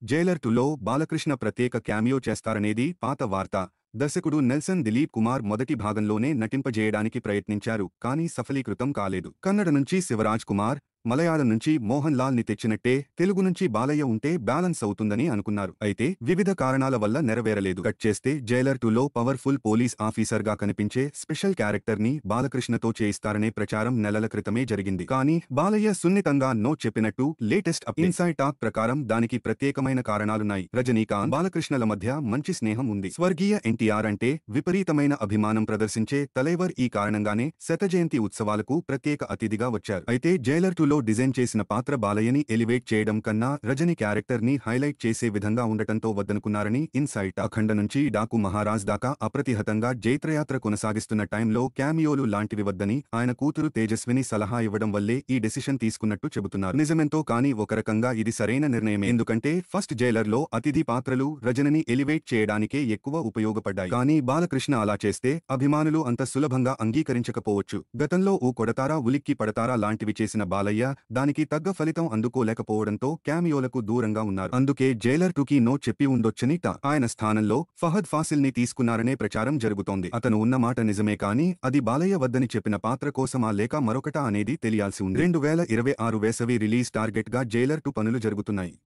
Jailer 2లో బాలకృష్ణ ప్రత్యేక cameo చేస్తారనేది పాత వార్త. దర్శకుడు నెల్సన్ దిలీప్ కుమార్ మొదటి భాగంలోనే నటింపజేయడానికి ప్రయత్నించారు, కానీ సఫలీకృతం కాలేదు. కన్నడ నుంచి శివరాజ్ కుమార్, మలయాళం నుంచి మోహన్ లాల్ ని తెచ్చినట్టే తెలుగు నుంచి బాలయ్య ఉంటే బ్యాలెన్స్ అవుతుందని అనుకున్నారు. అయితే వివిధ కారణాల వల్ల నెరవేరలేదు. కట్ చేస్తే జైలర్ 2లో పవర్ఫుల్ పోలీస్ ఆఫీసర్ గా కనిపించే స్పెషల్ క్యారెక్టర్ ని బాలకృష్ణతో చేయిస్తారనే ప్రచారం నెలల క్రితమే జరిగింది. కానీ బాలయ్య సున్నితంగా నో చెప్పినట్టు లేటెస్ట్ ఇన్సైడ్ టాక్ ప్రకారం దానికి ప్రత్యేకమైన కారణాలున్నాయి. రజనీకాంత్, బాలకృష్ణల మధ్య మంచి స్నేహం ఉంది. స్వర్గీయ ఎన్టీఆర్ అంటే విపరీతమైన అభిమానం ప్రదర్శించే తలైవర్ ఈ కారణంగానే శతజయంతి ఉత్సవాలకు ప్రత్యేక అతిథిగా వచ్చారు. అయితే జైలర్ 2లో డిజైన్ చేసిన పాత్ర బాలయ్యని ఎలివేట్ చేయడం కన్నా రజని క్యారెక్టర్ ని హైలైట్ చేసే విధంగా ఉండటంతో వద్దనుకున్నారని ఇన్సైట్. అఖండ నుంచి డాకు మహారాజ్ దాకా అప్రతిహతంగా జైత్రయాత్ర కొనసాగిస్తున్న టైంలో క్యామియోలు లాంటివి వద్దని ఆయన కూతురు తేజస్విని సలహా ఇవ్వడం వల్లే ఈ డెసిషన్ తీసుకున్నట్టు చెబుతున్నారు. నిజమెంతో కానీ ఒక రకంగా ఇది సరైన నిర్ణయమే. ఎందుకంటే ఫస్ట్ జైలర్ లో అతిథి పాత్రలు రజనిని ఎలివేట్ చేయడానికే ఎక్కువ ఉపయోగపడ్డాయి. కానీ బాలకృష్ణ అలా చేస్తే అభిమానులు అంత సులభంగా అంగీకరించకపోవచ్చు. గతంలో ఓ కొడతారా ఉలిక్కి పడతారా లాంటివి చేసిన బాలయ్య దానికి తగ్గ ఫలితం అందుకోలేకపోవడంతో క్యామియోలకు దూరంగా ఉన్నారు. అందుకే జైలర్ 2కి నో చెప్పి ఉండొచ్చని ఆయన స్థానంలో ఫహద్ ఫాసిల్ ని తీసుకున్నారనే ప్రచారం జరుగుతోంది. అతను ఉన్న మాట నిజమే, కానీ అది బాలయ్య వద్దని చెప్పిన పాత్ర కోసమా లేక మరొకటా అనేది తెలియాల్సి ఉంది. 2026 వేసవి రిలీజ్ టార్గెట్ గా జైలర్ 2 పనులు జరుగుతున్నాయి.